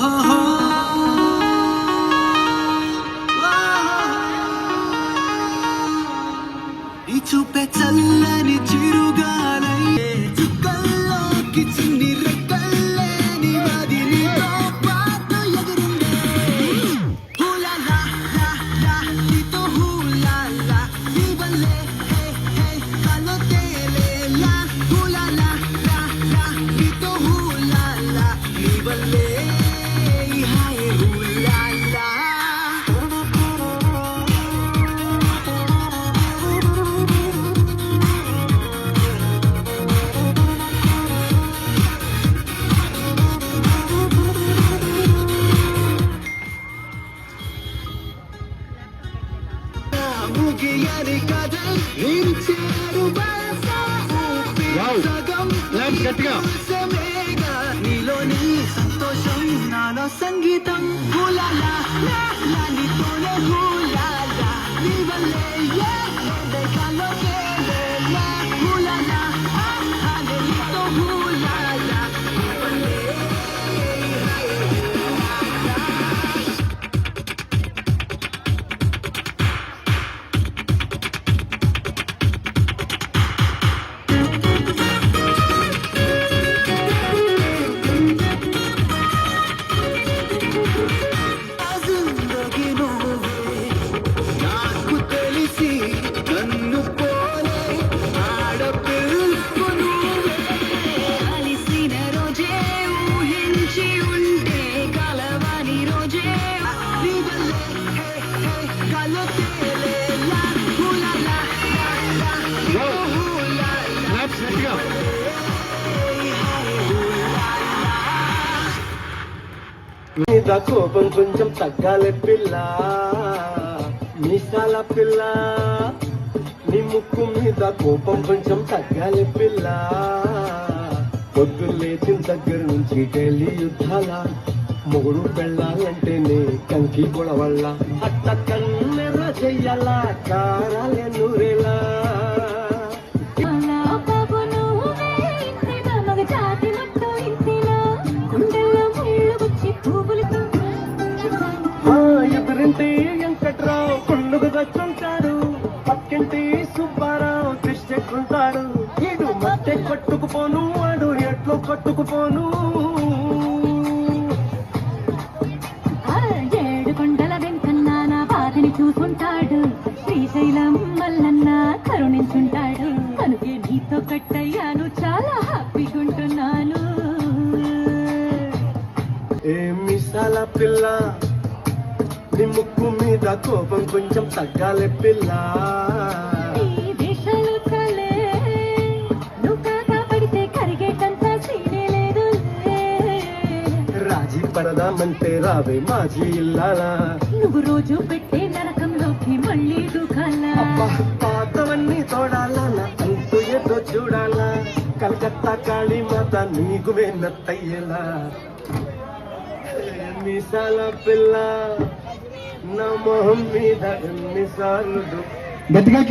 ఈ చూపే చల్లని చిరుగాలయ్యే చుక్కల్లోకి చిన్ని రెక్కల్లేని వదిలితో పాటు ఎగురుండే హూలాలా లా లా నీతో హూలాలా నీ వల్లే హే హే కలో తేలేలా హూలాలా లా లా నీతో హూలాలా నీ వల్లే హాయ్ హూలాలా ముగియని కథ నిలిచారు నీలోని సంతోషం నాలో సంగీతం హూలాలా నీతోనే హూలాలా నీ వల్లే కాలో హూలాలా నీతో హూలాలా నీ వల్లే మీద కోపం కొంచెం తగ్గాలి పిల్ల మీసాల పిల్ల నీ ముక్కు మీద కోపం కొంచెం తగ్గాలి పిల్ల పొద్దు లేచిన దగ్గర నుంచి డైలీ యుద్ధాల మొగుడు పెళ్ళాలంటేనే కంకి గొడవల్ల అట్ట కన్నెర్ర చెయ్యాలా కారాలే నూరేలా ఎదురింటి వెంకట్రావు కొండుకు దచ్చుంటాడు పక్కింటి సుబ్బారావు దృష్టెక్కుంటాడు ఇడు మత్తె కొట్టుకుపోను వాడు ఎట్లో కొట్టుకుపోను ఏడు కొండల వెంకన్నా నా బాధని చూసుంటాడు శ్రీశైలం మల్లన్న కరుణించుంటాడు కనుకే నీతో కట్టయ్యాను చాలా హ్యాపీగా ఉంటున్నాను ఏ మిసాల పిల్ల నీ ముక్కు మీద కోపం కొంచెం తగ్గాలి పిల్ల రాజీ పడదామంటే రావే మాజీ ఇల్లాలా నువ్వు రోజు పెట్టే నరకంలోకి మళ్ళీ దుఃఖాలా పాతవన్నీ తోడాలా అంతు ఏదో చూడాలా కలకత్తా కాళీ మాత నీకు వెన్నత్తయ్యలా మిసాల పిల్ల నా మొహం మీద ఎన్నిసార్లు గట్టిగా